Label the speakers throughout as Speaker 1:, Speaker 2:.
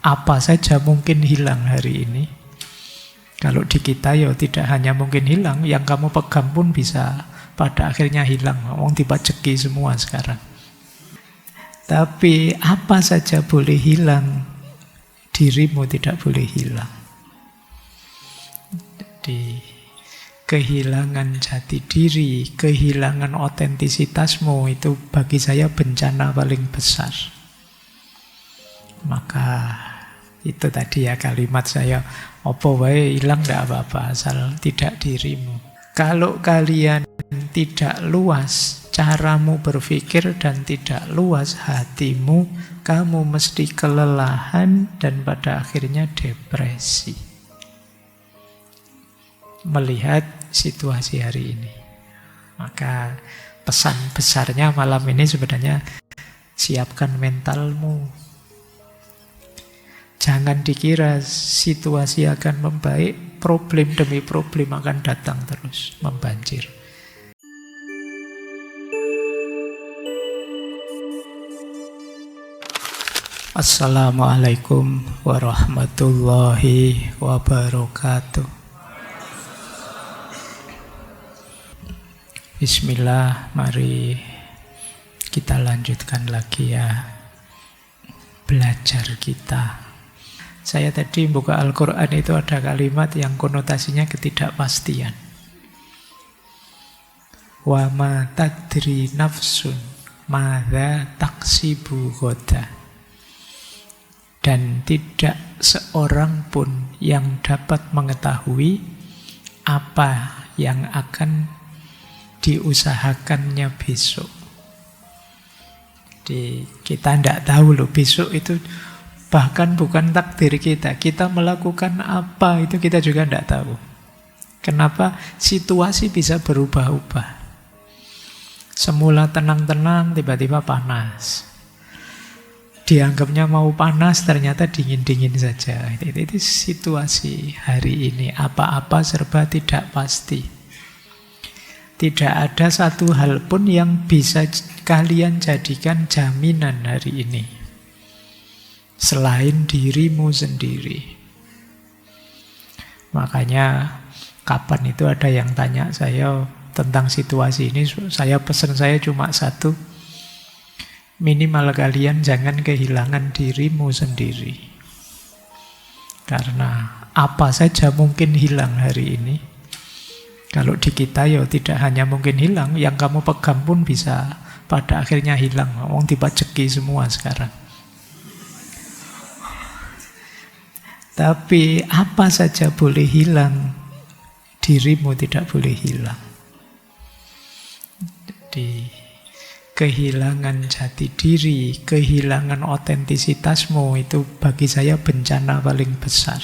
Speaker 1: apa saja mungkin hilang hari ini. Kalau di kita ya tidak hanya mungkin hilang, yang kamu pegang pun bisa pada akhirnya hilang. Wong dipajeki semua sekarang. Tapi apa saja boleh hilang, dirimu tidak boleh hilang. Jadi kehilangan jati diri, kehilangan otentisitasmu itu bagi saya bencana paling besar. Maka itu tadi ya kalimat saya, apa wae hilang tidak apa-apa asal tidak dirimu. Kalau kalian tidak luas caramu berpikir dan tidak luas hatimu, kamu mesti kelelahan dan pada akhirnya depresi melihat situasi hari ini. Maka pesan besarnya malam ini sebenarnya siapkan mentalmu. Jangan dikira situasi akan membaik, problem demi problem akan datang terus, membanjir. Assalamualaikum warahmatullahi wabarakatuh. Bismillah, mari kita lanjutkan lagi ya belajar kita. Saya tadi buka Al-Quran itu ada kalimat yang konotasinya ketidakpastian. Wa ma tadri nafsun madza taksibu ghadan. Dan tidak seorang pun yang dapat mengetahui apa yang akan diusahakannya besok. Jadi kita tidak tahu loh besok itu. Bahkan bukan takdir kita. Kita melakukan apa itu kita juga tidak tahu. Kenapa? Situasi bisa berubah-ubah. Semula tenang-tenang, tiba-tiba panas. Dianggapnya mau panas, ternyata dingin-dingin saja. Itu situasi hari ini. Apa-apa serba tidak pasti. Tidak ada satu hal pun yang bisa kalian jadikan jaminan hari ini selain dirimu sendiri. Makanya kapan itu ada yang tanya saya tentang situasi ini, pesan saya cuma satu, minimal kalian jangan kehilangan dirimu sendiri. Karena apa saja mungkin hilang hari ini. Kalau di kita ya tidak hanya mungkin hilang, yang kamu pegang pun bisa pada akhirnya hilang. Wong dipajeki semua sekarang. Tapi apa saja boleh hilang, dirimu tidak boleh hilang. Jadi kehilangan jati diri, kehilangan otentisitasmu itu bagi saya bencana paling besar.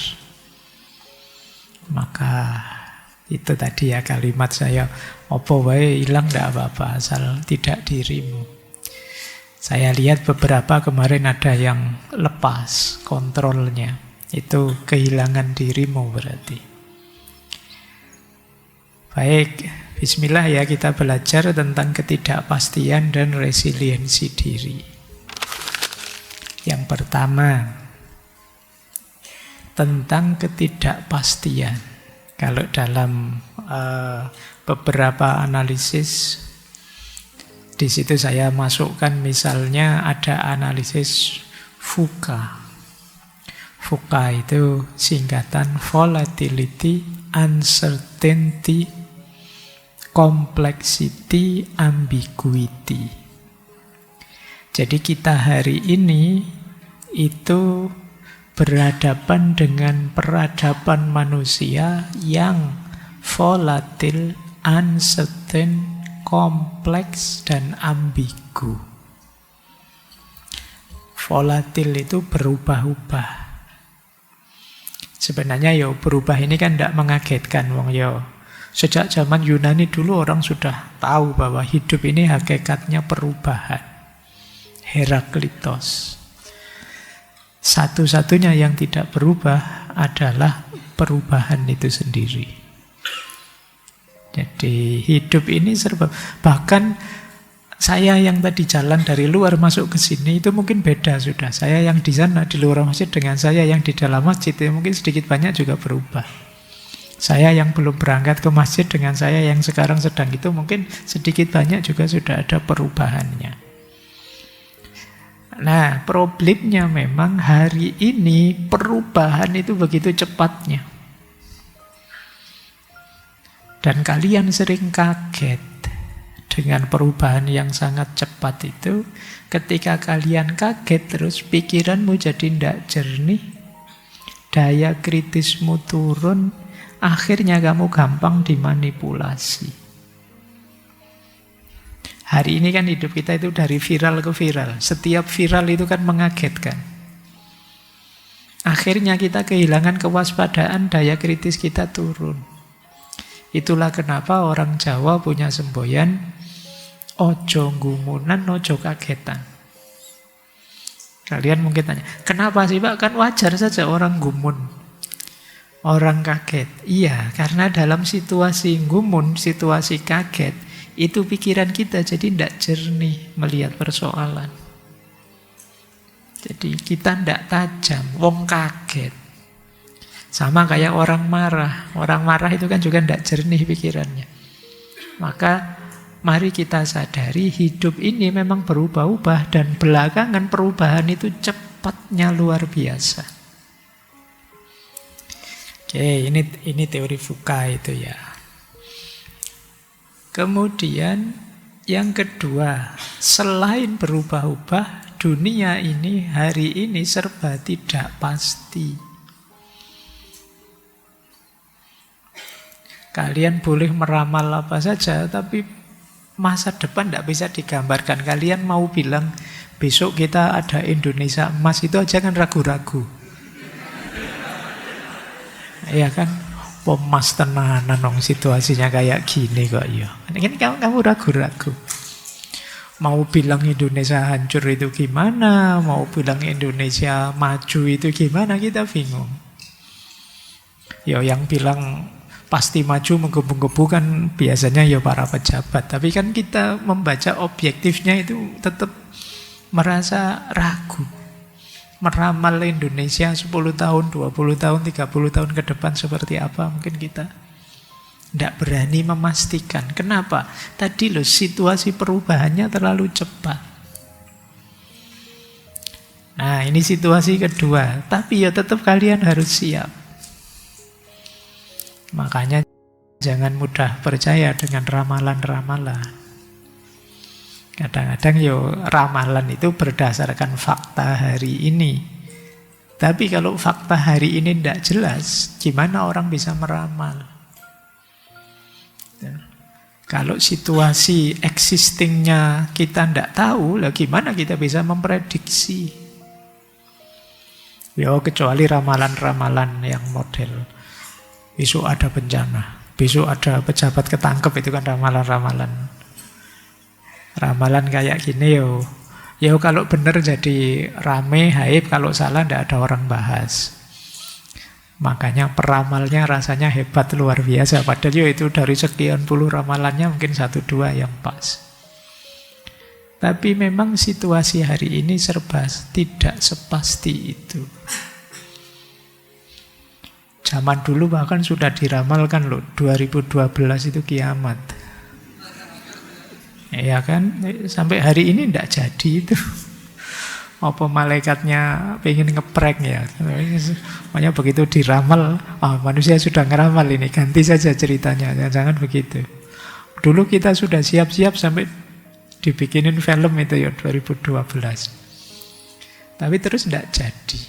Speaker 1: Maka itu tadi ya kalimat saya, apa wae hilang tidak apa-apa asal tidak dirimu. Saya lihat beberapa kemarin ada yang lepas kontrolnya. Itu kehilangan dirimu berarti. Baik, bismillah ya kita belajar tentang ketidakpastian dan resiliensi diri. Yang pertama, tentang ketidakpastian. Kalau dalam beberapa analisis, di situ saya masukkan misalnya ada analisis VUCA. VUCA itu singkatan volatility, uncertainty, complexity, ambiguity. Jadi kita hari ini itu berhadapan dengan peradaban manusia yang volatil, uncertain, kompleks, dan ambigu. Volatil itu berubah-ubah. Sebenarnya berubah ini kan tidak mengagetkan wong Sejak zaman Yunani dulu orang sudah tahu bahwa hidup ini hakikatnya perubahan. Heraklitos. Satu-satunya yang tidak berubah adalah perubahan itu sendiri. Jadi hidup ini serba, bahkan Saya yang tadi jalan dari luar masuk ke sini itu mungkin beda sudah. Saya yang di sana di luar masjid dengan saya yang di dalam masjid itu mungkin sedikit banyak juga berubah. Saya yang belum berangkat ke masjid dengan saya yang sekarang sedang itu mungkin sedikit banyak juga sudah ada perubahannya. Nah, problemnya memang hari ini perubahan itu begitu cepatnya. Dan kalian sering kaget dengan perubahan yang sangat cepat itu. Ketika kalian kaget terus pikiranmu jadi tidak jernih, daya kritismu turun, akhirnya kamu gampang dimanipulasi. Hari ini kan hidup kita itu dari viral ke viral. Setiap viral itu kan mengagetkan. Akhirnya kita kehilangan kewaspadaan, daya kritis kita turun. Itulah kenapa orang Jawa punya semboyan ojo gumunan, ojo kagetan. Kalian mungkin tanya, kenapa sih Pak? Kan wajar saja orang gumun, orang kaget. Iya, karena dalam situasi gumun, situasi kaget, itu pikiran kita jadi tidak jernih melihat persoalan. Jadi kita tidak tajam, wong kaget. Sama kayak orang marah. Orang marah itu kan juga tidak jernih pikirannya. Maka mari kita sadari hidup ini memang berubah-ubah. Dan belakangan perubahan itu cepatnya luar biasa. Oke, ini teori Foucault itu ya. Kemudian yang kedua, selain berubah-ubah, dunia ini hari ini serba tidak pasti. Kalian boleh meramal apa saja, tapi masa depan tidak bisa digambarkan. Kalian mau bilang besok kita ada Indonesia emas, itu aja kan ragu-ragu. Iya kan? Emas tenanan dong, situasinya kayak gini kok ya. Ini kamu ragu-ragu. Mau bilang Indonesia hancur itu gimana? Mau bilang Indonesia maju itu gimana? Kita bingung. Ya yang bilang pasti maju menggebu-gebu kan biasanya ya para pejabat. Tapi kan kita membaca objektifnya itu tetap merasa ragu. Meramal Indonesia 10 tahun, 20 tahun, 30 tahun ke depan seperti apa, mungkin kita tidak berani memastikan. Kenapa? Tadi loh situasi perubahannya terlalu cepat. Nah ini situasi kedua. Tapi ya tetap kalian harus siap. Makanya jangan mudah percaya dengan ramalan-ramalan. Kadang-kadang ramalan itu berdasarkan fakta hari ini. Tapi kalau fakta hari ini tidak jelas, gimana orang bisa meramal? Kalau situasi existingnya kita tidak tahu, lah gimana kita bisa memprediksi? Kecuali ramalan-ramalan yang model besok ada bencana, besok ada pejabat ketangkep, itu kan ramalan-ramalan. Ramalan kayak gini kalau benar jadi rame, hype, kalau salah tidak ada orang bahas. Makanya peramalnya rasanya hebat luar biasa. Padahal itu dari sekian puluh ramalannya mungkin 1-2 yang pas. Tapi memang situasi hari ini serba tidak sepasti itu. Zaman dulu bahkan sudah diramalkan loh, 2012 itu kiamat. Ya kan, sampai hari ini tidak jadi itu. Apa malaikatnya pengen ngeprank ya. Makanya begitu diramal, manusia sudah ngeramal ini, ganti saja ceritanya. Jangan begitu. Dulu kita sudah siap-siap sampai dibikinin film itu ya 2012. Tapi terus tidak jadi.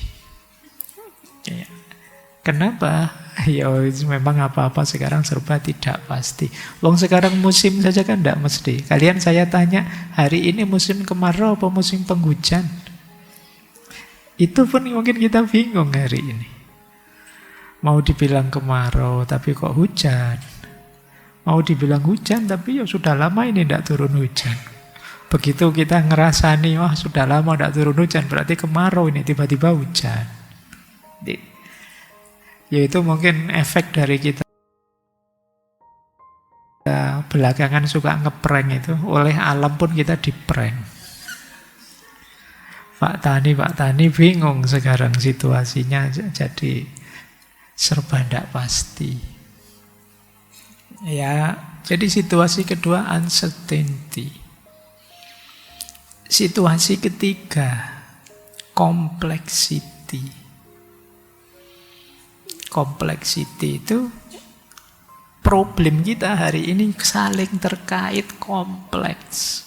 Speaker 1: Kenapa? Memang apa-apa sekarang serba tidak pasti. Wong sekarang musim saja kan tidak mesti. Kalian saya tanya, hari ini musim kemarau apa musim penghujan? Itu pun mungkin kita bingung hari ini. Mau dibilang kemarau tapi kok hujan. Mau dibilang hujan tapi sudah lama ini tidak turun hujan. Begitu kita ngerasani, sudah lama tidak turun hujan, berarti kemarau ini tiba-tiba hujan. Yaitu mungkin efek dari kita belakangan suka ngeprank itu, oleh alam pun kita diprank. Pak Tani bingung sekarang situasinya, jadi serba tidak pasti. Ya, jadi situasi kedua uncertainty. Situasi ketiga complexity. Complexity itu problem kita hari ini saling terkait, kompleks.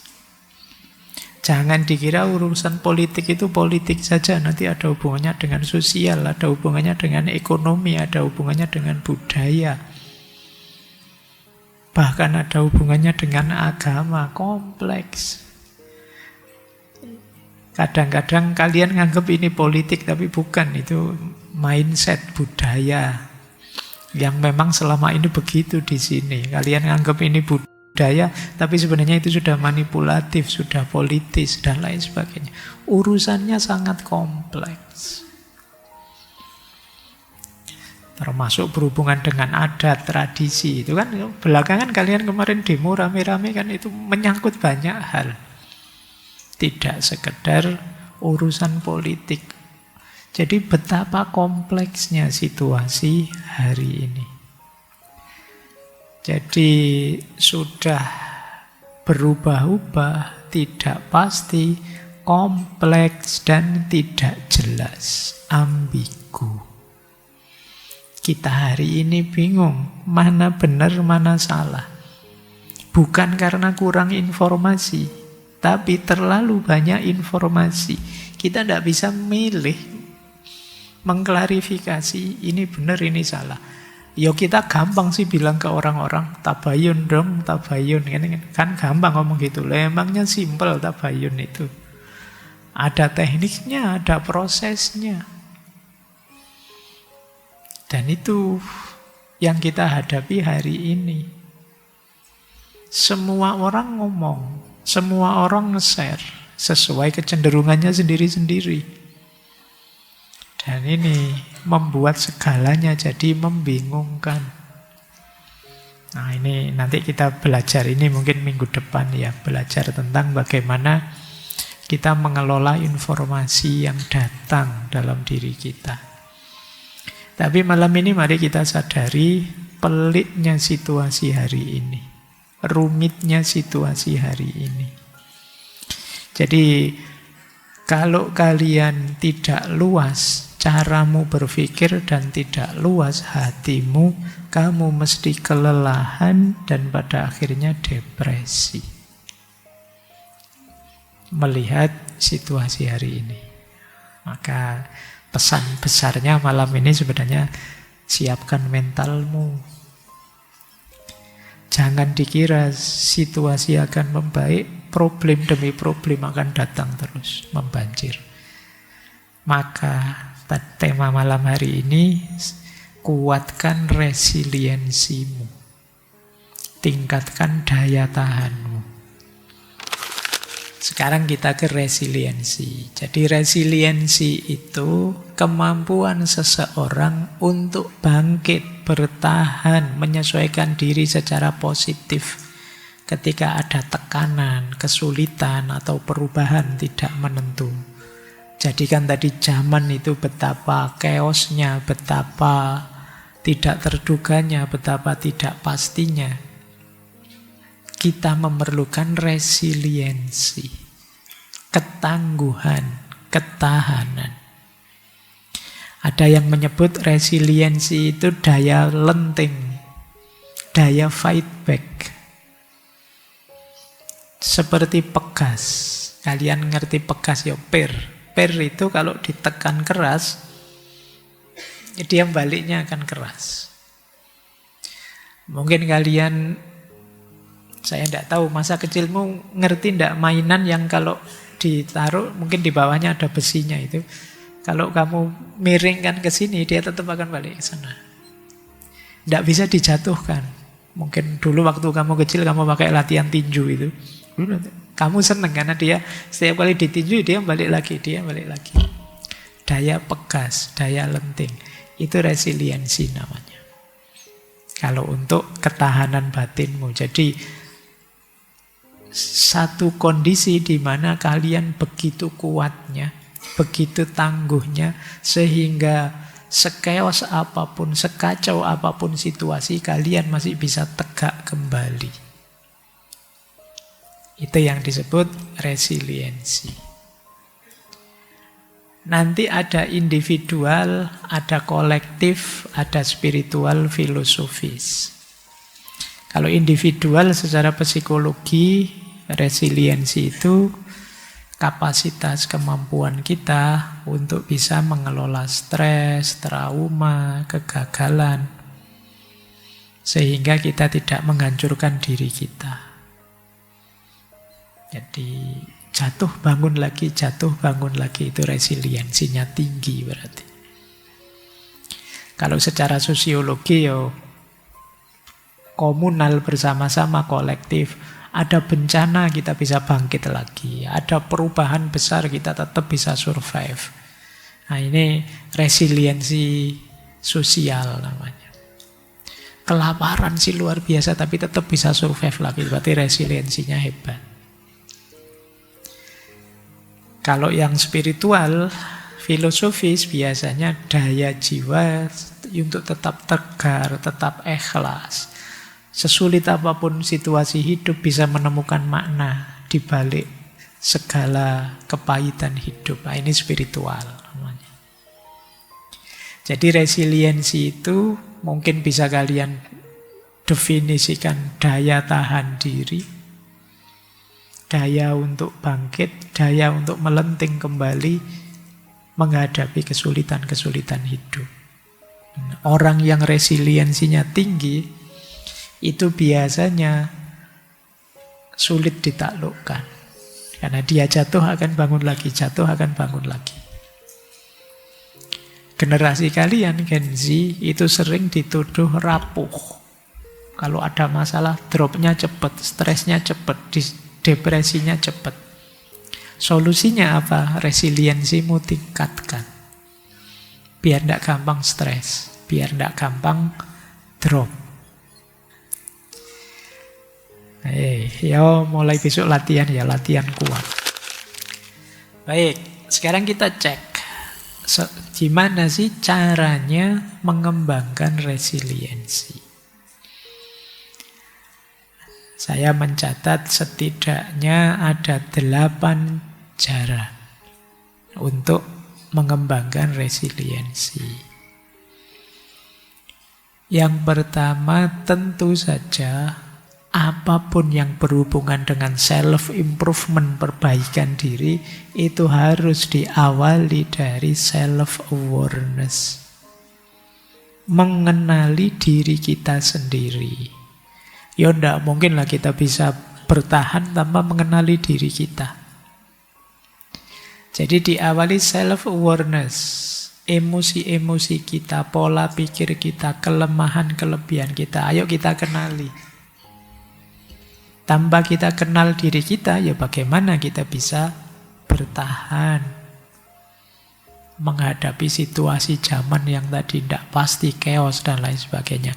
Speaker 1: Jangan dikira urusan politik itu politik saja, nanti ada hubungannya dengan sosial, ada hubungannya dengan ekonomi, ada hubungannya dengan budaya. Bahkan ada hubungannya dengan agama, kompleks. Kadang-kadang kalian nganggap ini politik, tapi bukan, itu mindset budaya. Yang memang selama ini begitu di sini. Kalian nganggap ini budaya, tapi sebenarnya itu sudah manipulatif, sudah politis, dan lain sebagainya. Urusannya sangat kompleks. Termasuk berhubungan dengan adat, tradisi. Itu kan belakangan kalian kemarin demo rame-rame kan, itu menyangkut banyak hal. Tidak sekedar urusan politik. Jadi betapa kompleksnya situasi hari ini. Jadi sudah berubah-ubah, tidak pasti, kompleks dan tidak jelas, ambigu. Kita hari ini bingung, mana benar, mana salah. Bukan karena kurang informasi, tapi terlalu banyak informasi. Kita tidak bisa milih, mengklarifikasi, ini benar, ini salah. Ya kita gampang sih bilang ke orang-orang, tabayun dong, tabayun. Kan gampang ngomong gitu. Emangnya simpel tabayun itu. Ada tekniknya, ada prosesnya. Dan itu yang kita hadapi hari ini. Semua orang ngomong, semua orang nge-share sesuai kecenderungannya sendiri-sendiri. Dan ini membuat segalanya jadi membingungkan. Nah ini nanti kita belajar ini mungkin minggu depan ya. Belajar tentang bagaimana kita mengelola informasi yang datang dalam diri kita. Tapi malam ini mari kita sadari peliknya situasi hari ini. Rumitnya situasi hari ini. Jadi kalau kalian tidak luas caramu berpikir dan tidak luas hatimu, kamu mesti kelelahan dan pada akhirnya depresi. Melihat situasi hari ini. Maka pesan besarnya malam ini sebenarnya siapkan mentalmu. Jangan dikira situasi akan membaik, problem demi problem akan datang terus, membanjir. Maka tema malam hari ini, kuatkan resiliensimu. Tingkatkan daya tahanmu. Sekarang kita ke resiliensi. Jadi resiliensi itu kemampuan seseorang untuk bangkit, bertahan, menyesuaikan diri secara positif ketika ada tekanan, kesulitan, atau perubahan tidak menentu. Jadi kan tadi zaman itu betapa chaosnya, betapa tidak terduganya, betapa tidak pastinya. Kita memerlukan resiliensi, ketangguhan, ketahanan. Ada yang menyebut resiliensi itu daya lenting, daya fight back. Seperti pegas. Kalian ngerti pegas ya, per. Per itu kalau ditekan keras, dia baliknya akan keras. Mungkin kalian, saya tidak tahu, masa kecilmu ngerti tidak mainan yang kalau ditaruh, mungkin di bawahnya ada besinya itu. Kalau kamu miringkan ke sini, dia tetap akan balik ke sana. Tidak bisa dijatuhkan. Mungkin dulu waktu kamu kecil, kamu pakai latihan tinju itu. Kamu seneng karena dia setiap kali ditinju dia balik lagi, dia balik lagi. Daya pegas, daya lenting. Itu resiliensi namanya. Kalau untuk ketahanan batinmu. Jadi satu kondisi di mana kalian begitu kuatnya, begitu tangguhnya, sehingga sekeos apapun, sekacau apapun situasi, kalian masih bisa tegak kembali. Itu yang disebut resiliensi. Nanti ada individual, ada kolektif, ada spiritual, filosofis. Kalau individual secara psikologi, resiliensi itu kapasitas kemampuan kita untuk bisa mengelola stres, trauma, kegagalan, sehingga kita tidak menghancurkan diri kita. Jadi jatuh bangun lagi, itu resiliensinya tinggi berarti. Kalau secara sosiologi komunal, bersama-sama, kolektif. Ada bencana kita bisa bangkit lagi. Ada perubahan besar kita tetap bisa survive. Nah ini resiliensi sosial namanya. Kelaparan sih luar biasa tapi tetap bisa survive lagi. Berarti resiliensinya hebat. Kalau yang spiritual, filosofis biasanya daya jiwa untuk tetap tegar, tetap ikhlas. Sesulit apapun situasi hidup bisa menemukan makna di balik segala kepahitan hidup. Nah, ini spiritual namanya. Jadi resiliensi itu mungkin bisa kalian definisikan daya tahan diri, daya untuk bangkit, daya untuk melenting kembali menghadapi kesulitan-kesulitan hidup. Orang yang resiliensinya tinggi itu biasanya sulit ditaklukkan. Karena dia jatuh akan bangun lagi, jatuh akan bangun lagi. Generasi kalian, Gen Z, itu sering dituduh rapuh. Kalau ada masalah, dropnya cepat, stresnya cepat, depresinya cepat. Solusinya apa? Resiliensimu tingkatkan. Biar tidak gampang stres, biar tidak gampang drop. Mulai besok latihan latihan kuat. Baik, sekarang kita cek gimana sih caranya mengembangkan resiliensi. Saya mencatat setidaknya ada 8 cara untuk mengembangkan resiliensi. Yang pertama tentu saja apapun yang berhubungan dengan self-improvement, perbaikan diri, itu harus diawali dari self-awareness. Mengenali diri kita sendiri. Ya enggak mungkin lah kita bisa bertahan tanpa mengenali diri kita. Jadi diawali self-awareness. Emosi-emosi kita, pola pikir kita, kelemahan-kelebihan kita. Ayo kita kenali. Tanpa kita kenal diri kita, ya bagaimana kita bisa bertahan menghadapi situasi zaman yang tadi tidak pasti, chaos dan lain sebagainya.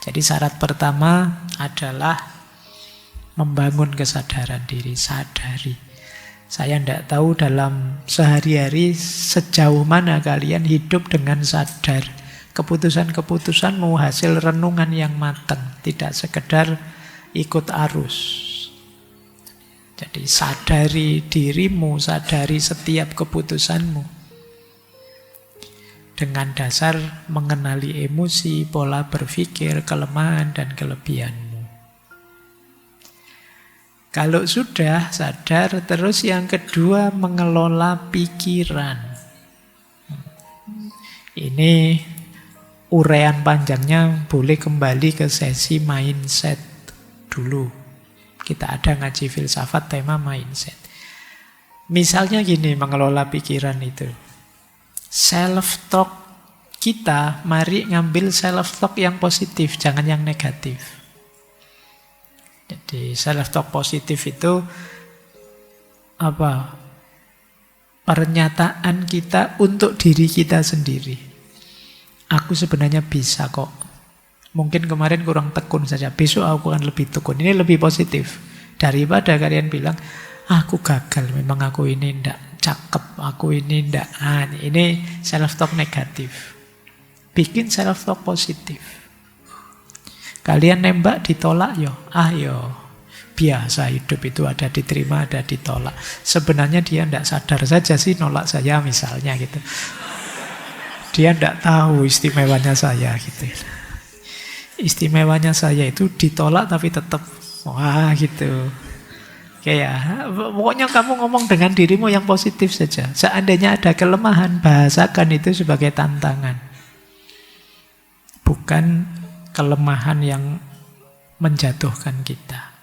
Speaker 1: Jadi syarat pertama adalah membangun kesadaran diri, sadari. Saya tidak tahu dalam sehari-hari sejauh mana kalian hidup dengan sadar. Keputusan-keputusanmu hasil renungan yang matang, tidak sekedar ikut arus. Jadi sadari dirimu, sadari setiap keputusanmu. Dengan dasar mengenali emosi, pola berpikir, kelemahan dan kelebihanmu. Kalau sudah sadar, terus yang kedua mengelola pikiran. Ini uraian panjangnya boleh kembali ke sesi mindset dulu. Kita ada ngaji filsafat tema mindset. Misalnya gini mengelola pikiran itu. Self-talk kita, mari ngambil self-talk yang positif, jangan yang negatif. Jadi self-talk positif itu apa? Pernyataan kita untuk diri kita sendiri. Aku sebenarnya bisa kok. Mungkin kemarin kurang tekun saja, besok aku akan lebih tekun. Ini lebih positif. Daripada kalian bilang, aku gagal, memang aku ini ndak cakep, aku ini ndak. Ini self-talk negatif. Bikin self-talk positif. Kalian nembak ditolak, yo. Biasa hidup itu ada diterima, ada ditolak. Sebenarnya dia ndak sadar saja sih nolak saya misalnya gitu. Dia ndak tahu istimewanya saya gitu. Istimewanya saya itu ditolak tapi tetap wah gitu. Kayak pokoknya kamu ngomong dengan dirimu yang positif saja. Seandainya ada kelemahan, bahasakan itu sebagai tantangan. Bukan kelemahan yang menjatuhkan kita.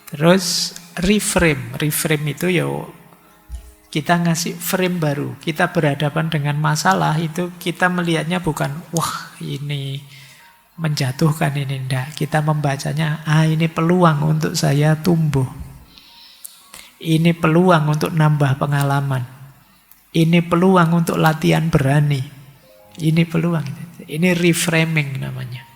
Speaker 1: Terus reframe. Reframe itu kita ngasih frame baru. Kita berhadapan dengan masalah itu kita melihatnya bukan wah ini menjatuhkan, ini enggak. Kita membacanya, ini peluang untuk saya tumbuh. Ini peluang untuk nambah pengalaman. Ini peluang untuk latihan berani. Ini peluang. Ini reframing namanya.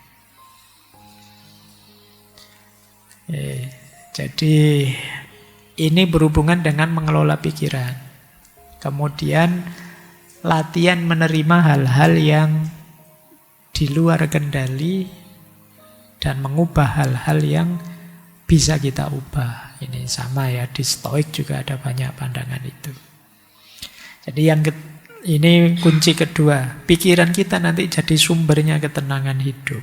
Speaker 1: Jadi ini berhubungan dengan mengelola pikiran. Kemudian latihan menerima hal-hal yang di luar kendali dan mengubah hal-hal yang bisa kita ubah. Ini sama ya, di Stoik juga ada banyak pandangan itu. Jadi ini kunci kedua. Pikiran kita nanti jadi sumbernya ketenangan hidup.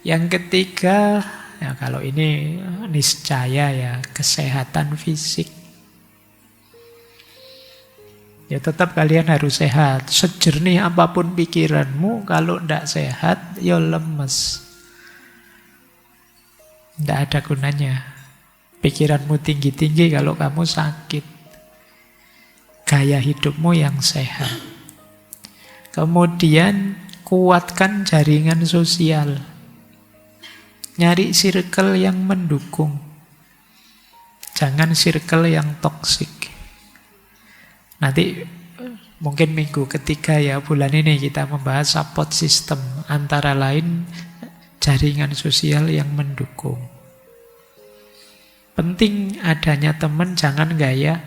Speaker 1: Yang ketiga, ya kalau ini niscaya ya, kesehatan fisik. Ya tetap kalian harus sehat. Sejernih apapun pikiranmu, kalau tidak sehat, ya lemes. Tidak ada gunanya. Pikiranmu tinggi-tinggi kalau kamu sakit. Gaya hidupmu yang sehat. Kemudian kuatkan jaringan sosial. Nyari circle yang mendukung. Jangan circle yang toksik. Nanti mungkin minggu ketiga ya, bulan ini kita membahas support system. Antara lain jaringan sosial yang mendukung. Penting adanya teman, jangan gaya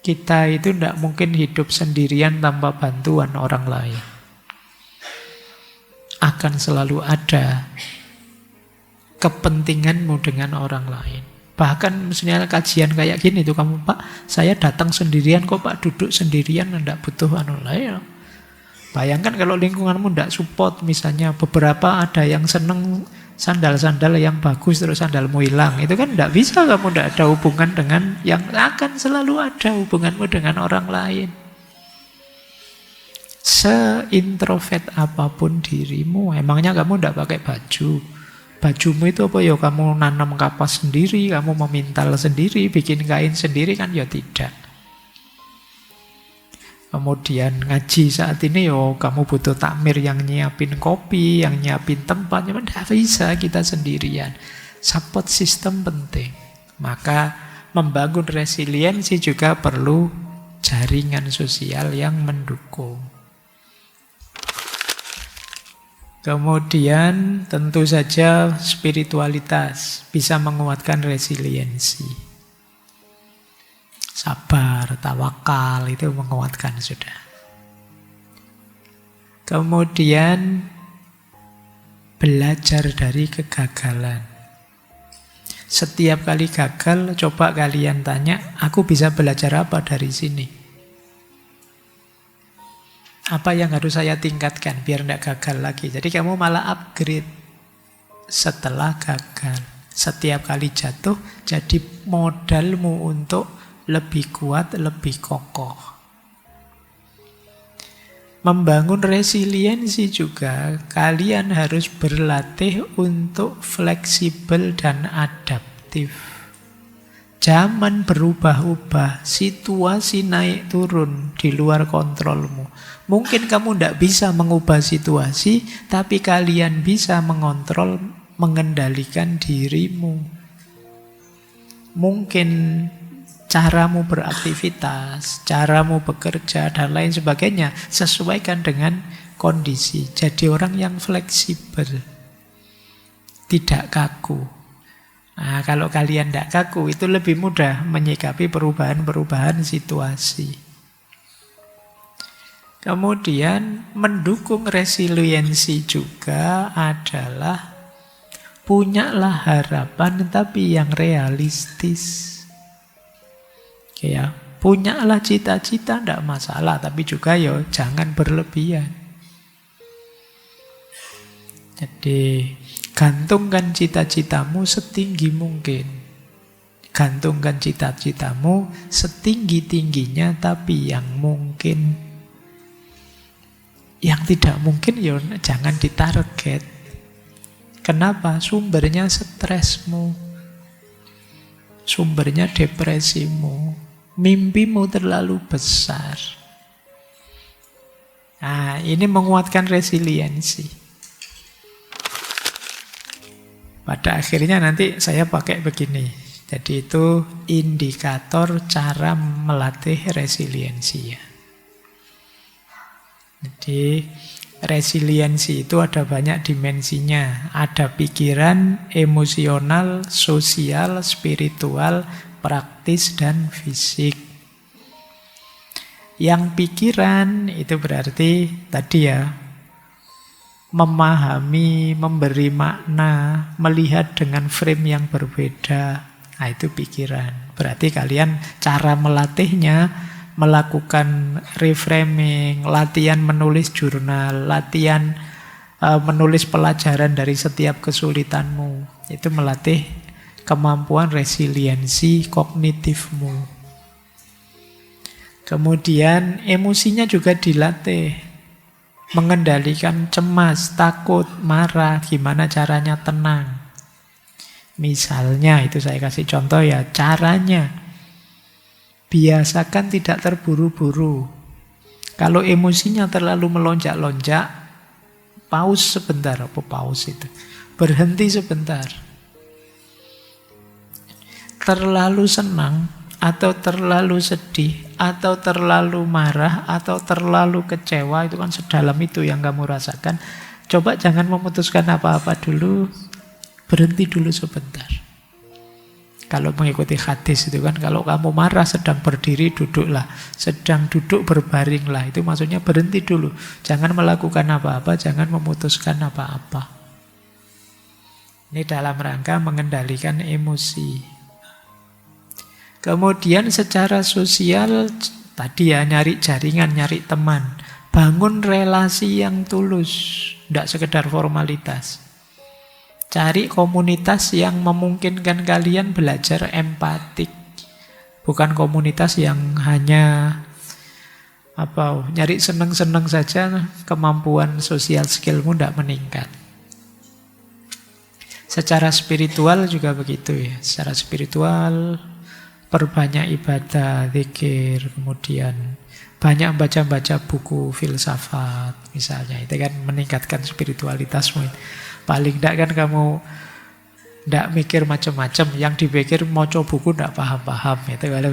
Speaker 1: kita itu tidak mungkin hidup sendirian tanpa bantuan orang lain. Akan selalu ada kepentinganmu dengan orang lain. Bahkan misalnya kajian kayak gini tuh, kamu Pak, saya datang sendirian kok Pak, duduk sendirian, tidak butuh lain. Bayangkan kalau lingkunganmu tidak support, misalnya beberapa ada yang seneng sandal-sandal yang bagus terus sandalmu hilang, itu kan tidak bisa, kamu tidak ada hubungan dengan yang akan selalu ada hubunganmu dengan orang lain. Seintrovert apapun dirimu, emangnya kamu tidak pakai baju? Bajumu itu apa ya? Kamu nanam kapas sendiri, kamu memintal sendiri, bikin kain sendiri kan? Ya tidak. Kemudian ngaji saat ini kamu butuh takmir yang nyiapin kopi, yang nyiapin tempat. Ya tidak bisa kita sendirian. Support system penting. Maka membangun resiliensi juga perlu jaringan sosial yang mendukung. Kemudian tentu saja spiritualitas bisa menguatkan resiliensi. Sabar, tawakal itu menguatkan sudah. Kemudian belajar dari kegagalan. Setiap kali gagal, coba kalian tanya, aku bisa belajar apa dari sini? Apa yang harus saya tingkatkan biar tidak gagal lagi? Jadi kamu malah upgrade setelah gagal. Setiap kali jatuh jadi modalmu untuk lebih kuat, lebih kokoh. Membangun resiliensi juga, kalian harus berlatih untuk fleksibel dan adaptif. Zaman berubah-ubah, situasi naik turun di luar kontrolmu. Mungkin kamu tidak bisa mengubah situasi, tapi kalian bisa mengontrol, mengendalikan dirimu. Mungkin caramu beraktivitas, caramu bekerja, dan lain sebagainya sesuaikan dengan kondisi. Jadi orang yang fleksibel, tidak kaku. Nah, kalau kalian tidak kaku, itu lebih mudah menyikapi perubahan-perubahan situasi. Kemudian mendukung resiliensi juga adalah punyalah harapan tapi yang realistis. Oke ya, punyalah cita-cita tidak masalah, tapi juga yo jangan berlebihan. Jadi gantungkan cita-citamu setinggi mungkin. Gantungkan cita-citamu setinggi-tingginya, tapi yang mungkin. Yang tidak mungkin ya jangan ditarget. Kenapa? Sumbernya stresmu. Sumbernya depresimu. Mimpimu terlalu besar. Nah, ini menguatkan resiliensi. Pada akhirnya nanti saya pakai begini. Jadi itu indikator cara melatih resiliensi ya. Jadi resiliensi itu ada banyak dimensinya. Ada pikiran, emosional, sosial, spiritual, praktis, dan fisik. Yang pikiran itu berarti tadi ya, memahami, memberi makna, melihat dengan frame yang berbeda. Nah, itu pikiran. Berarti kalian cara melatihnya melakukan reframing, latihan menulis jurnal, latihan menulis pelajaran dari setiap kesulitanmu. Itu melatih kemampuan resiliensi kognitifmu. Kemudian emosinya juga dilatih. Mengendalikan cemas, takut, marah, gimana caranya tenang. Misalnya, itu saya kasih contoh ya, caranya. Biasakan tidak terburu-buru. Kalau emosinya terlalu melonjak-lonjak, pause sebentar. Apa pause itu? Berhenti sebentar. Terlalu senang, atau terlalu sedih, atau terlalu marah, atau terlalu kecewa, itu kan sedalam itu yang kamu rasakan. Coba jangan memutuskan apa-apa dulu, berhenti dulu sebentar. Kalau mengikuti hadis itu kan, kalau kamu marah sedang berdiri duduklah, sedang duduk berbaringlah. Itu maksudnya berhenti dulu. Jangan melakukan apa-apa, jangan memutuskan apa-apa. Ini dalam rangka mengendalikan emosi. Kemudian secara sosial, tadi ya nyari jaringan, nyari teman. Bangun relasi yang tulus, tidak sekedar formalitas. Cari komunitas yang memungkinkan kalian belajar empatik. Bukan komunitas yang hanya nyari seneng-seneng saja, kemampuan sosial skillmu tidak meningkat. Secara spiritual juga begitu ya. Secara spiritual, perbanyak ibadah, zikir, kemudian banyak baca-baca buku filsafat misalnya. Itu kan meningkatkan spiritualitasmu. Paling tidak kan kamu tidak mikir macam-macam. Yang dipikir mau coba buku tidak paham-paham. Itu kalau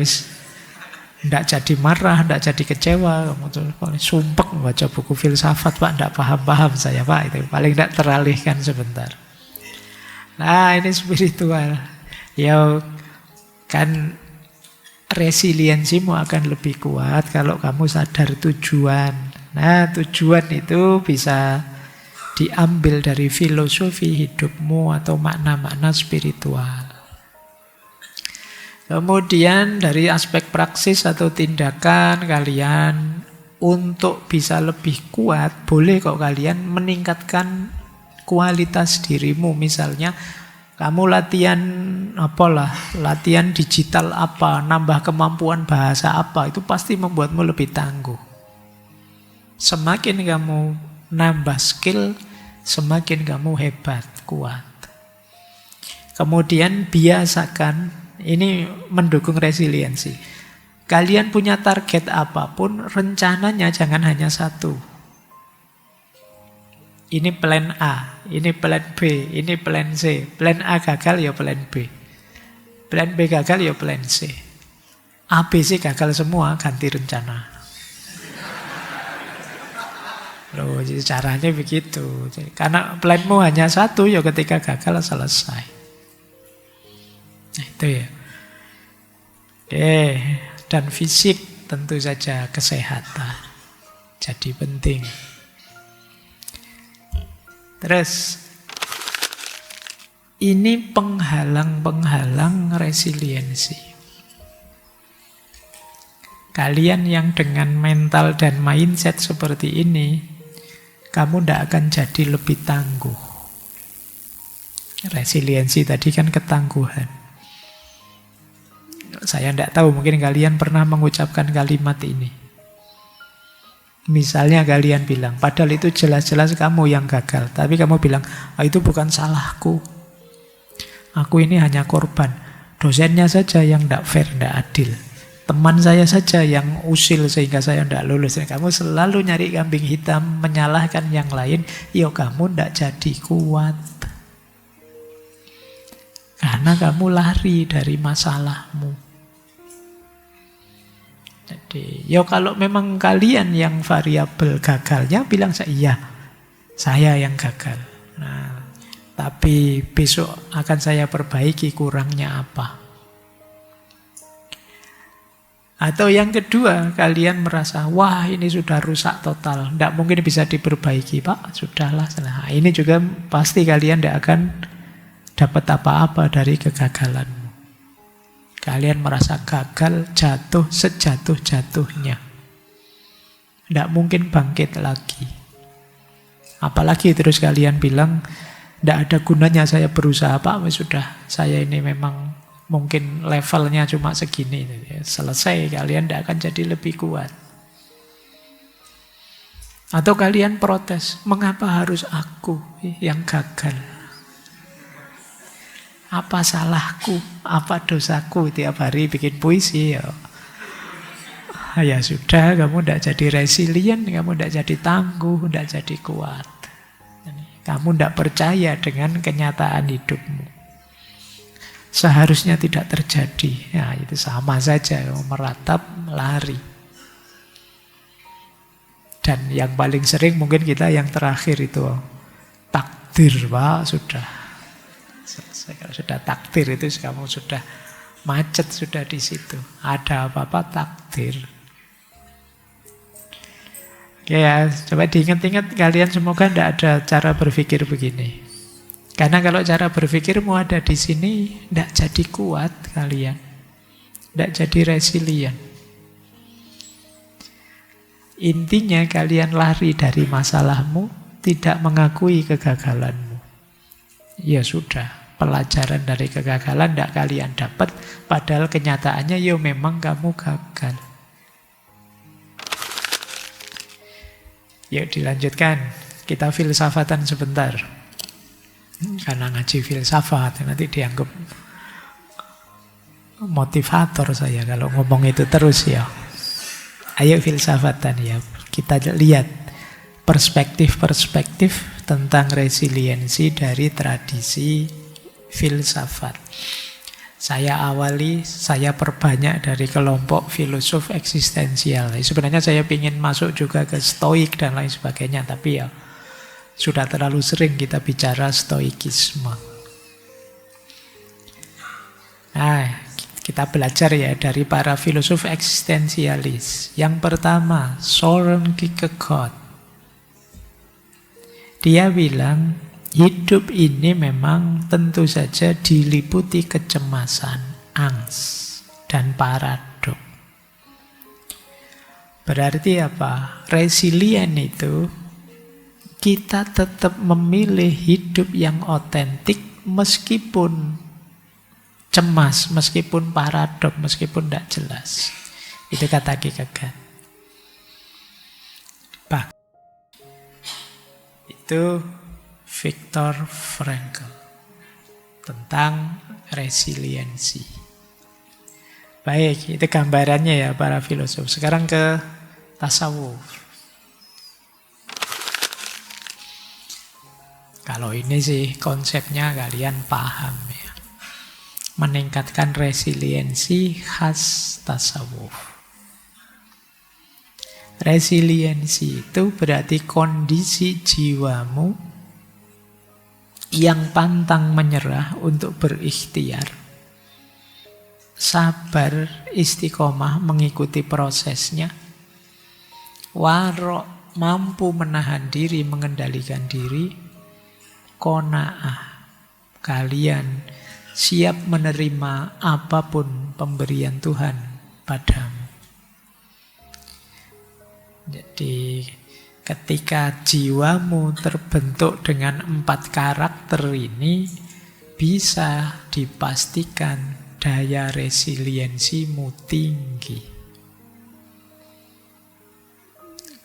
Speaker 1: tidak jadi marah, tidak jadi kecewa. Kamu tuh paling sumpek baca buku filsafat, Pak, tidak paham-paham saya, Pak. Itu paling tidak teralihkan sebentar. Nah, ini spiritual. Ya kan resiliensimu akan lebih kuat kalau kamu sadar tujuan. Nah, tujuan itu bisa diambil dari filosofi hidupmu atau makna-makna spiritual. Kemudian dari aspek praksis atau tindakan kalian untuk bisa lebih kuat, boleh kok kalian meningkatkan kualitas dirimu. Misalnya kamu latihan digital apa, nambah kemampuan bahasa apa, itu pasti membuatmu lebih tangguh. Semakin kamu nambah skill, semakin kamu hebat, kuat. Kemudian biasakan, ini mendukung resiliensi. Kalian punya target apapun, rencananya jangan hanya satu. Ini plan A, ini plan B, ini plan C. Plan A gagal ya plan B. Plan B gagal ya plan C. A, B, C gagal semua, ganti rencana. Loh, jadi caranya begitu. Jadi, karena planmu hanya satu, ya ketika gagal selesai. Nah, itu ya. Oke, dan fisik tentu saja kesehatan. Jadi penting. Terus, ini penghalang-penghalang resiliensi. Kalian yang dengan mental dan mindset seperti ini, kamu tidak akan jadi lebih tangguh. Resiliensi tadi kan ketangguhan. Saya tidak tahu, mungkin kalian pernah mengucapkan kalimat ini. Misalnya kalian bilang, padahal itu jelas-jelas kamu yang gagal. Tapi kamu bilang, itu bukan salahku. Aku ini hanya korban. Dosennya saja yang tidak fair, tidak adil. Teman saya saja yang usil sehingga saya tidak lulus. Kamu selalu nyari kambing hitam, menyalahkan yang lain. Ya kamu tidak jadi kuat. Karena kamu lari dari masalahmu. Jadi, ya kalau memang kalian yang variabel gagalnya, bilang iya, saya yang gagal. Nah, tapi besok akan saya perbaiki kurangnya apa. Atau yang kedua, kalian merasa, wah ini sudah rusak total, tidak mungkin bisa diperbaiki, Pak, sudahlah. Nah, ini juga pasti kalian tidak akan dapat apa-apa dari kegagalanmu. Kalian merasa gagal, jatuh sejatuh-jatuhnya. Tidak mungkin bangkit lagi. Apalagi terus kalian bilang, tidak ada gunanya saya berusaha, Pak, sudah, saya ini memang mungkin levelnya cuma segini. Selesai, kalian tidak akan jadi lebih kuat. Atau kalian protes, mengapa harus aku yang gagal? Apa salahku? Apa dosaku? Tiap hari bikin puisi ya. Ya sudah, kamu tidak jadi resilient, kamu tidak jadi tangguh, tidak jadi kuat. Kamu tidak percaya dengan kenyataan hidupmu. Seharusnya tidak terjadi. Ya, itu sama saja, meratap, lari. Dan yang paling sering mungkin kita yang terakhir itu takdir, Pak, sudah. Kalau sudah takdir itu kamu sudah macet sudah di situ. Ada apa-apa takdir. Oke ya, coba diingat-ingat kalian, semoga tidak ada cara berpikir begini. Karena kalau cara berpikirmu ada di sini, tidak jadi kuat kalian. Tidak jadi resilient. Intinya kalian lari dari masalahmu, tidak mengakui kegagalanmu. Ya sudah, pelajaran dari kegagalan tidak kalian dapat, padahal kenyataannya ya memang kamu gagal. Yuk dilanjutkan, kita filsafatan sebentar. Karena ngaji filsafat nanti dianggap motivator saya kalau ngomong itu terus ya. Ayo filsafatan ya. Kita lihat perspektif-perspektif tentang resiliensi dari tradisi filsafat. Saya perbanyak dari kelompok filosof eksistensial. Sebenarnya saya ingin masuk juga ke stoik dan lain sebagainya, tapi ya sudah terlalu sering kita bicara stoikisme. Nah, kita belajar ya dari para filosof eksistensialis. Yang pertama, Søren Kierkegaard. Dia bilang, hidup ini memang tentu saja diliputi kecemasan, angst, dan paradok. Berarti apa? Resilient itu kita tetap memilih hidup yang otentik meskipun cemas, meskipun paradok, meskipun tidak jelas. Itu kata Kierkegaard. Itu Viktor Frankl tentang resiliensi. Baik, itu gambarannya ya para filosof. Sekarang ke tasawuf. Kalau ini sih konsepnya kalian paham ya. Meningkatkan resiliensi khas tasawuf. Resiliensi itu berarti kondisi jiwamu yang pantang menyerah untuk berikhtiar, sabar, istiqomah mengikuti prosesnya, warok, mampu menahan diri, mengendalikan diri, qanaah, kalian siap menerima apapun pemberian Tuhan padamu. Jadi ketika jiwamu terbentuk dengan 4 karakter ini, bisa dipastikan daya resiliensimu tinggi.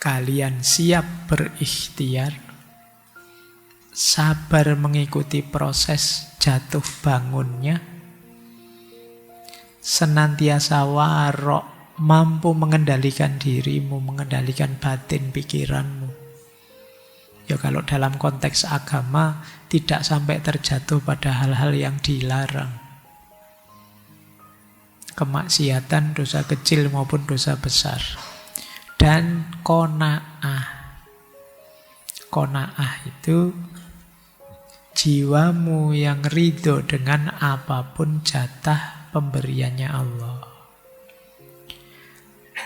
Speaker 1: Kalian siap berikhtiar, sabar mengikuti proses jatuh bangunnya, senantiasa warok, mampu mengendalikan dirimu, mengendalikan batin pikiranmu. Ya kalau dalam konteks agama, tidak sampai terjatuh pada hal-hal yang dilarang. Kemaksiatan, dosa kecil maupun dosa besar. Dan qanaah. Qanaah itu jiwamu yang ridho dengan apapun jatah pemberiannya Allah.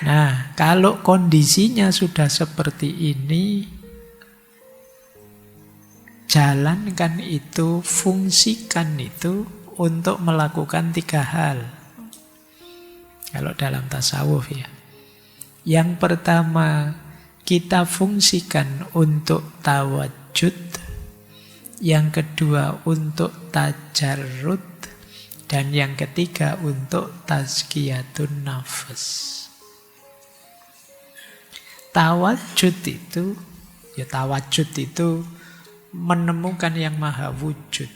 Speaker 1: Nah, kalau kondisinya sudah seperti ini, jalankan itu, fungsikan itu untuk melakukan 3 hal. Kalau dalam tasawuf ya. Yang pertama, kita fungsikan untuk tawajud. Yang kedua, untuk tajarrud. Dan yang ketiga, untuk tazkiyatun nafas. Tawajud itu menemukan yang maha wujud.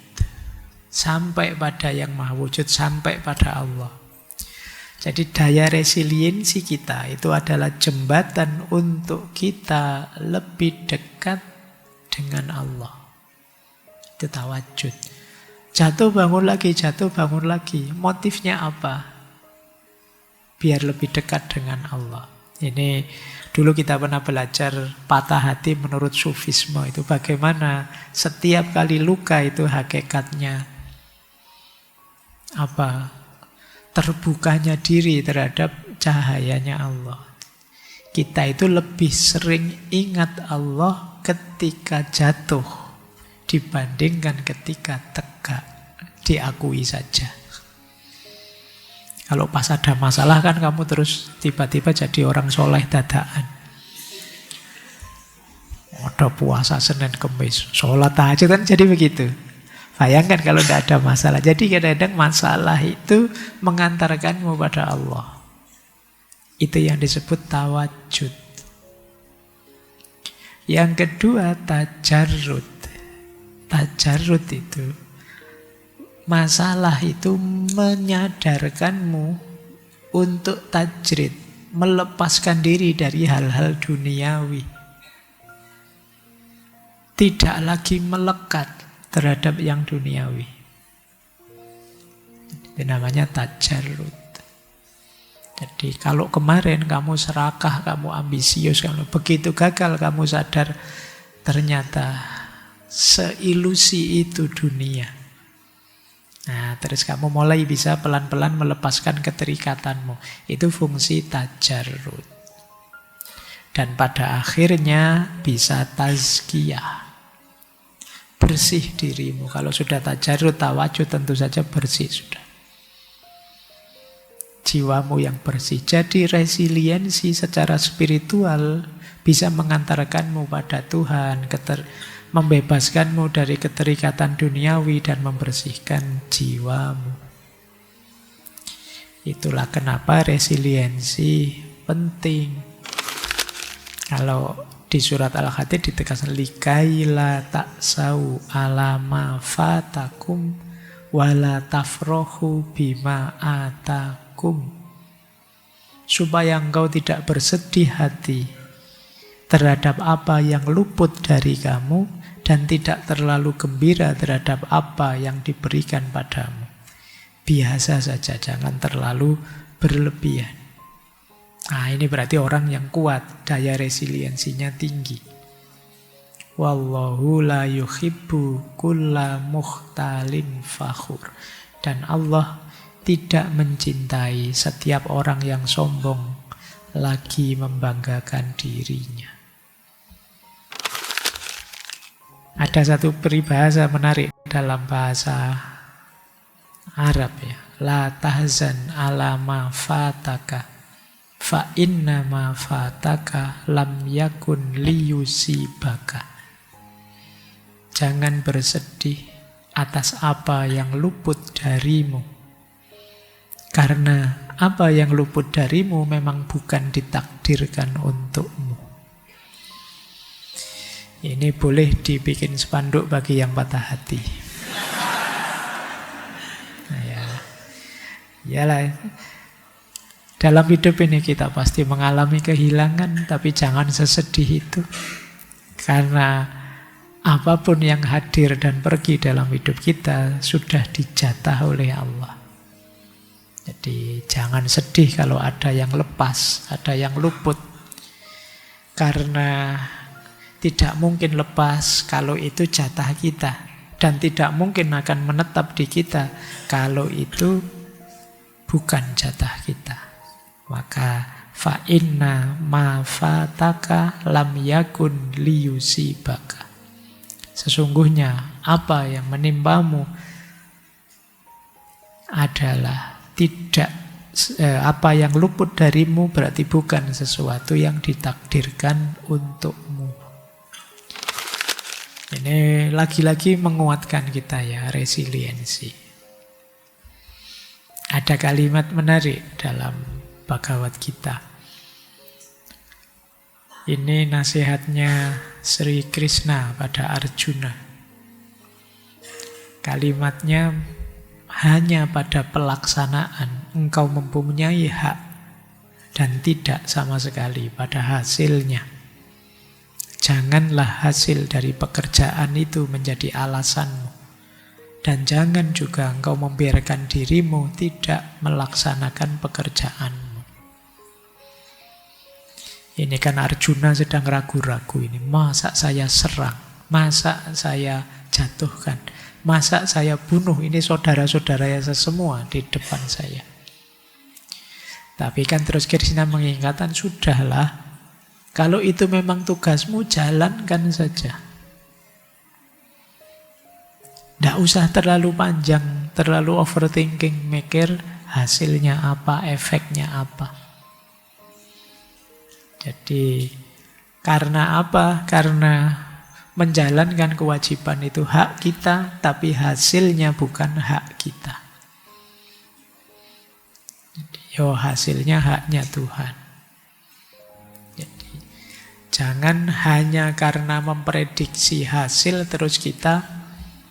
Speaker 1: Sampai pada yang maha wujud, sampai pada Allah. Jadi daya resiliensi kita itu adalah jembatan untuk kita lebih dekat dengan Allah. Itu tawajud. Jatuh bangun lagi, jatuh bangun lagi. Motifnya apa? Biar lebih dekat dengan Allah. Ini dulu kita pernah belajar patah hati menurut sufisme. Itu bagaimana setiap kali luka itu hakikatnya apa? Terbukanya diri terhadap cahayanya Allah. Kita itu lebih sering ingat Allah ketika jatuh dibandingkan ketika tegak. Diakui saja. Kalau pas ada masalah kan kamu terus tiba-tiba jadi orang soleh dadakan. Ada puasa Senin Kemis, sholat tahajud kan jadi begitu. Bayangkan kalau tidak ada masalah. Jadi kadang-kadang masalah itu mengantarkanmu pada Allah. Itu yang disebut tawajud. Yang kedua tajarrud. Tajarrud itu masalah itu menyadarkanmu untuk tajrid, melepaskan diri dari hal-hal duniawi. Tidak lagi melekat terhadap yang duniawi. Itu namanya tajarrud. Jadi kalau kemarin kamu serakah, kamu ambisius, kalau begitu gagal kamu sadar ternyata seilusi itu dunia. Nah, terus kamu mulai bisa pelan-pelan melepaskan keterikatanmu. Itu fungsi tajarrud. Dan pada akhirnya bisa tazkiyah. Bersih dirimu. Kalau sudah tajarrud, tawajud tentu saja bersih sudah. Jiwamu yang bersih. Jadi resiliensi secara spiritual bisa mengantarkanmu pada Tuhan, membebaskanmu dari keterikatan duniawi dan membersihkan jiwamu. Itulah kenapa resiliensi penting. Kalau di surat Al-Hadid ditegaskan likaila taksau alama fatakum wala tafrohu bima atakum. Supaya engkau tidak bersedih hati terhadap apa yang luput dari kamu dan tidak terlalu gembira terhadap apa yang diberikan padamu. Biasa saja, jangan terlalu berlebihan. Nah, ini berarti orang yang kuat, daya resiliensinya tinggi. Wallahu la yuhibbu kulla mukhtalin fakhur. Dan Allah tidak mencintai setiap orang yang sombong lagi membanggakan dirinya. Ada satu peribahasa menarik dalam bahasa Arab ya. La tahzan ala ma fataka fa inna ma fataka lam yakun liyusibaka. Jangan bersedih atas apa yang luput darimu. Karena apa yang luput darimu memang bukan ditakdirkan untukmu. Ini boleh dibikin spanduk bagi yang patah hati. Nah, ya. Iyalah. Dalam hidup ini kita pasti mengalami kehilangan, tapi jangan sesedih itu. Karena apapun yang hadir dan pergi dalam hidup kita sudah dijatah oleh Allah. Jadi jangan sedih kalau ada yang lepas, ada yang luput. Karena tidak mungkin lepas kalau itu jatah kita. Dan tidak mungkin akan menetap di kita kalau itu bukan jatah kita. Maka fa inna ma fataka lam yakun liyusibaka. Sesungguhnya apa yang menimpamu adalah apa yang luput darimu berarti bukan sesuatu yang ditakdirkan untukmu. Ini lagi-lagi menguatkan kita ya, resiliensi. Ada kalimat menarik dalam Bhagavad Gita. Ini nasihatnya Sri Krishna pada Arjuna. Kalimatnya, hanya pada pelaksanaan engkau mempunyai hak dan tidak sama sekali pada hasilnya. Janganlah hasil dari pekerjaan itu menjadi alasanmu. Dan jangan juga engkau membiarkan dirimu tidak melaksanakan pekerjaanmu. Ini kan Arjuna sedang ragu-ragu ini. Masa saya serang? Masa saya jatuhkan? Masa saya bunuh? Ini saudara-saudara saya semua di depan saya. Tapi kan terus Krishna mengingatkan, sudahlah. Kalau itu memang tugasmu, jalankan saja. Tidak usah terlalu panjang, terlalu overthinking, mikir hasilnya apa, efeknya apa. Jadi, karena apa? Karena menjalankan kewajiban itu hak kita, tapi hasilnya bukan hak kita. Jadi, hasilnya haknya Tuhan. Jadi, jangan hanya karena memprediksi hasil terus kita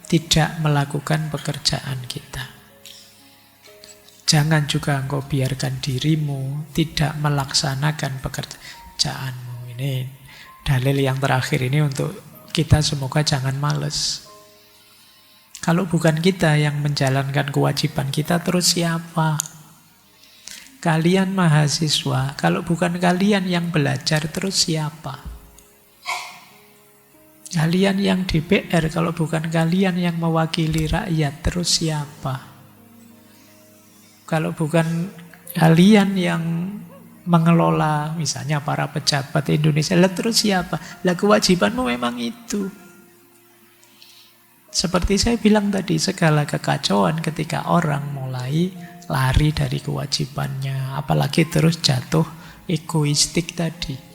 Speaker 1: tidak melakukan pekerjaan kita. Jangan juga engkau biarkan dirimu tidak melaksanakan pekerjaanmu. Ini dalil yang terakhir ini untuk kita semoga jangan males. Kalau bukan kita yang menjalankan kewajiban kita, terus siapa? Kalian mahasiswa, kalau bukan kalian yang belajar, terus siapa? Kalian yang DPR, kalau bukan kalian yang mewakili rakyat, terus siapa? Kalau bukan kalian yang mengelola, misalnya para pejabat Indonesia, lah terus siapa? Lah kewajibanmu memang itu. Seperti saya bilang tadi, segala kekacauan ketika orang mulai lari dari kewajibannya, apalagi terus jatuh egoistik tadi.